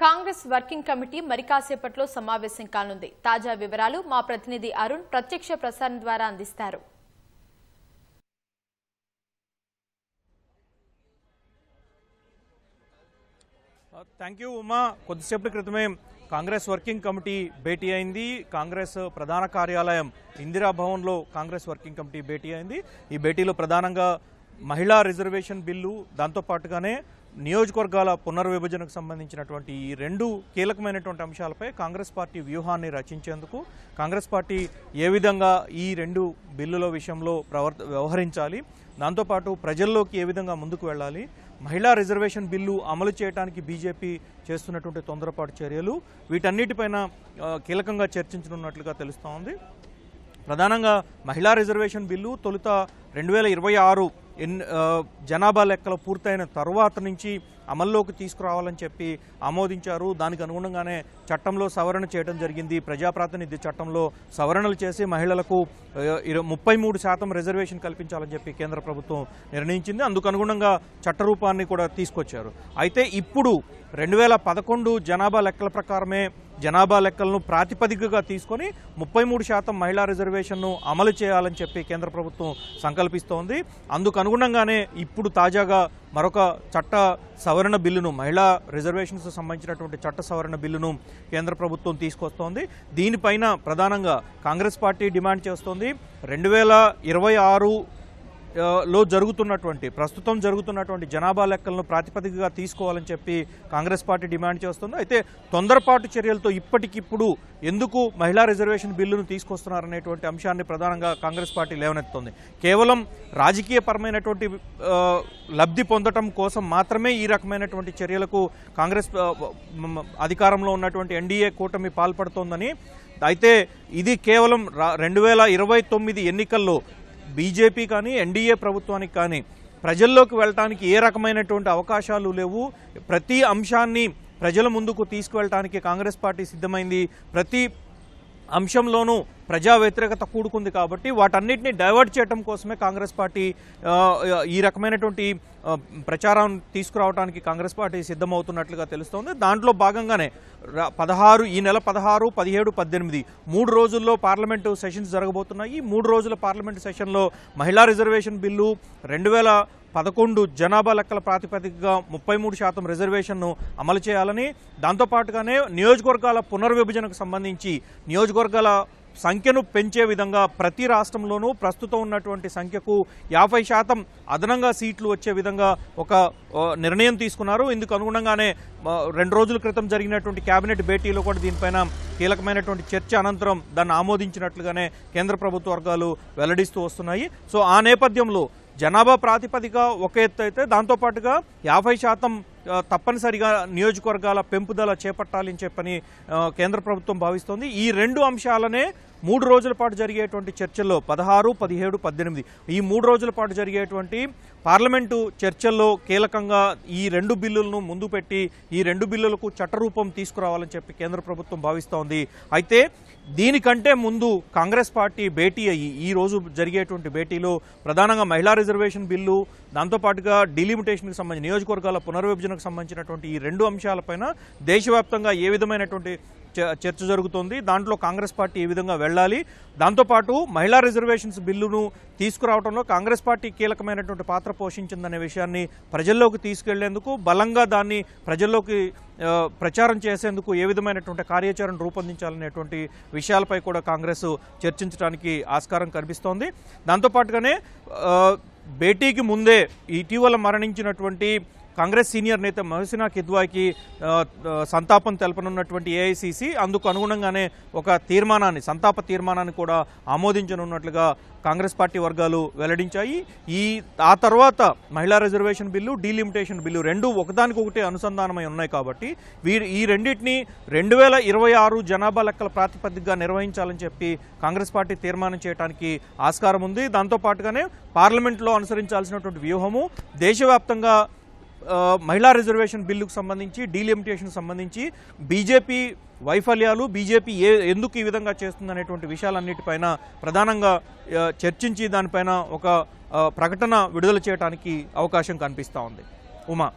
Congress working committee మరి కాసేపట్లో సమావేశం కానుంది. తాజా వివరాలు మా ప్రతినిధి అరుణ్ ప్రత్యక్ష ప్రసారం ద్వారా అందిస్తారు. Thank you Uma. కొద్దిసేపటి క్రితమే కాంగ్రెస్ వర్కింగ్ కమిటీ భేటీ అయింది. కాంగ్రెస్ ప్రధాన కార్యాలయం ఇందిరా భవన్లో కాంగ్రెస్ వర్కింగ్ కమిటీ భేటీ అయింది. ఈ భేటీలో ప్రధానంగా మహిళా రిజర్వేషన్ బిల్లు, దాంతోపాటుగానే నియోజకవర్గాల పునర్విభజనకు సంబంధించినటువంటి ఈ రెండు కీలకమైనటువంటి అంశాలపై కాంగ్రెస్ పార్టీ వ్యూహాన్ని రచించేందుకు కాంగ్రెస్ పార్టీ ఏ విధంగా ఈ రెండు బిల్లుల విషయంలో వ్యవహరించాలి, దాంతోపాటు ప్రజల్లోకి ఏ విధంగా ముందుకు వెళ్ళాలి, మహిళా రిజర్వేషన్ బిల్లు అమలు చేయడానికి బీజేపీ చేస్తున్నటువంటి తొందరపాటు చర్యలు, వీటన్నిటిపైన కీలకంగా చర్చించనున్నట్లుగా తెలుస్తోంది. ప్రధానంగా మహిళా రిజర్వేషన్ బిల్లు తొలుత 2026 జనాభా లెక్కలు పూర్తయిన తరువాత నుంచి అమల్లోకి తీసుకురావాలని చెప్పి ఆమోదించారు. దానికి అనుగుణంగానే చట్టంలో సవరణ చేయడం జరిగింది. ప్రజాప్రాతినిధ్య చట్టంలో సవరణలు చేసి మహిళలకు 33% రిజర్వేషన్ కల్పించాలని చెప్పి కేంద్ర ప్రభుత్వం నిర్ణయించింది. అందుకు అనుగుణంగా చట్టరూపాన్ని కూడా తీసుకొచ్చారు. అయితే ఇప్పుడు 2011 జనాభా లెక్కల ప్రకారమే జనాభా లెక్కలను ప్రాతిపదికగా తీసుకొని 33% మహిళా రిజర్వేషన్ను అమలు చేయాలని చెప్పి కేంద్ర ప్రభుత్వం సంకల్పిస్తోంది. అందుకు అనుగుణంగానే ఇప్పుడు తాజాగా మరొక చట్ట సవరణ బిల్లును, మహిళా రిజర్వేషన్స్ సంబంధించినటువంటి చట్ట సవరణ బిల్లును కేంద్ర ప్రభుత్వం తీసుకొస్తోంది. దీనిపైన ప్రధానంగా కాంగ్రెస్ పార్టీ డిమాండ్ చేస్తోంది 2026 లో ప్రస్తుతం జరుగుతున్నటువంటి జనాభా లెక్కలను ప్రాతిపదికగా తీసుకోవాలని చెప్పి కాంగ్రెస్ పార్టీ డిమాండ్ చేస్తుంది. అయితే తొందరపాటు చర్యలతో ఇప్పటికిప్పుడు ఎందుకు మహిళా రిజర్వేషన్ బిల్లును తీసుకొస్తున్నారనేటువంటి అంశాన్ని ప్రధానంగా కాంగ్రెస్ పార్టీ లేవనెత్తుంది. కేవలం రాజకీయపరమైనటువంటి లబ్ధి పొందటం కోసం మాత్రమే ఈ రకమైనటువంటి చర్యలకు కాంగ్రెస్ అధికారంలో ఉన్నటువంటి ఎన్డీఏ కూటమి పాల్పడుతోందని, అయితే ఇది కేవలం 2029 ఎన్నికల్లో బీజేపీ కానీ ఎన్డీఏ ప్రభుత్వానికి కానీ ప్రజల్లోకి వెళ్ళటానికి ఏ రకమైనటువంటి అవకాశాలు లేవు. ప్రతి అంశాన్ని ప్రజల ముందుకు తీసుకువెళ్ళటానికి కాంగ్రెస్ పార్టీ సిద్ధమైంది. ప్రతి అంశంలోనూ ప్రజా వ్యతిరేకత కూడుకుంది కాబట్టి వాటన్నిటిని డైవర్ట్ చేయడం కోసమే కాంగ్రెస్ పార్టీ ఈ రకమైనటువంటి ప్రచారం తీసుకురావడానికి కాంగ్రెస్ పార్టీ సిద్ధమవుతున్నట్లుగా తెలుస్తోంది. దాంట్లో భాగంగానే ఈ నెల 16, 17, 18 3 రోజుల్లో పార్లమెంటు సెషన్స్ జరగబోతున్నాయి. 3 రోజుల పార్లమెంటు సెషన్లో మహిళా రిజర్వేషన్ బిల్లు, 2011 జనాభా లెక్కల ప్రాతిపదికగా 33% రిజర్వేషన్ను అమలు చేయాలని, దాంతోపాటుగానే నియోజకవర్గాల పునర్విభజనకు సంబంధించి నియోజకవర్గాల సంఖ్యను పెంచే విధంగా ప్రతి రాష్ట్రంలోనూ ప్రస్తుతం ఉన్నటువంటి సంఖ్యకు 50% అదనంగా సీట్లు వచ్చే విధంగా ఒక నిర్ణయం తీసుకున్నారు. ఇందుకు అనుగుణంగానే 2 రోజుల క్రితం జరిగినటువంటి కేబినెట్ భేటీలో కూడా దీనిపైన కీలకమైనటువంటి చర్చ అనంతరం దాన్ని ఆమోదించినట్లుగానే కేంద్ర ప్రభుత్వ వర్గాలు వెల్లడిస్తూ వస్తున్నాయి. సో ఆ నేపథ్యంలో జనాభా ప్రాతిపదిక ఒక ఎత్తు అయితే, దాంతోపాటుగా 50% తప్పనిసరిగా నియోజకవర్గాల పెంపుదల చేపట్టాలని చెప్పని కేంద్ర ప్రభుత్వం భావిస్తోంది. ఈ రెండు అంశాలనే 3 రోజుల పాటు జరిగేటువంటి చర్చల్లో 16, 17, 18 ఈ 3 రోజుల పాటు జరిగేటువంటి పార్లమెంటు చర్చల్లో కీలకంగా ఈ రెండు బిల్లులను ముందు పెట్టి ఈ రెండు బిల్లులకు చట్టరూపం తీసుకురావాలని చెప్పి కేంద్ర ప్రభుత్వం భావిస్తోంది. అయితే దీనికంటే ముందు కాంగ్రెస్ పార్టీ భేటీ అయ్యి ఈ రోజు జరిగేటువంటి భేటీలో ప్రధానంగా మహిళా రిజర్వేషన్ బిల్లు, దాంతోపాటుగా డిలిమిటేషన్కి సంబంధించి నియోజకవర్గాల పునర్విభజనకు సంబంధించినటువంటి ఈ రెండు అంశాలపైన దేశవ్యాప్తంగా ఏ విధమైనటువంటి చర్చ జరుగుతోంది, దాంట్లో కాంగ్రెస్ పార్టీ ఏ విధంగా వెళ్ళాలి, దాంతోపాటు మహిళా రిజర్వేషన్స్ బిల్లును తీసుకురావడంలో కాంగ్రెస్ పార్టీ కీలకమైనటువంటి పాత్ర పోషించిందనే విషయాన్ని ప్రజల్లోకి తీసుకెళ్లేందుకు, బలంగా దాన్ని ప్రజల్లోకి ప్రచారం చేసేందుకు ఏ విధమైనటువంటి కార్యాచరణ రూపొందించాలనేటువంటి విషయాలపై కూడా కాంగ్రెస్ చర్చించడానికి ఆస్కారం కనిపిస్తోంది. దాంతోపాటుగానే భేటీకి ముందే ఇటీవల మరణించినటువంటి కాంగ్రెస్ సీనియర్ నేత మహసినా కిద్వాయికి సంతాపం తెలపనున్నటువంటి ఏఐసీసీ అందుకు అనుగుణంగానే ఒక సంతాప తీర్మానాన్ని కూడా ఆమోదించనున్నట్లుగా కాంగ్రెస్ పార్టీ వర్గాలు వెల్లడించాయి. ఆ తర్వాత మహిళా రిజర్వేషన్ బిల్లు, డీలిమిటేషన్ బిల్లు రెండు ఒకదానికొకటి అనుసంధానమై ఉన్నాయి కాబట్టి ఈ రెండింటినీ 2026 జనాభా లెక్కల ప్రాతిపదికగా నిర్వహించాలని చెప్పి కాంగ్రెస్ పార్టీ తీర్మానం చేయడానికి ఆస్కారం ఉంది. దాంతోపాటుగానే పార్లమెంట్లో అనుసరించాల్సినటువంటి వ్యూహము దేశవ్యాప్తంగా మహిళా రిజర్వేషన్ బిల్లుకు సంబంధించి, డీలిమిటేషన్ సంబంధించి బీజేపీ వైఫల్యాలు, బీజేపీ ఎందుకు ఈ విధంగా చేస్తుందనేటువంటి విషయాలన్నిటిపైన ప్రధానంగా చర్చించి దానిపైన ఒక ప్రకటన విడుదల చేయడానికి అవకాశం కనిపిస్తూ ఉంది. ఉమా.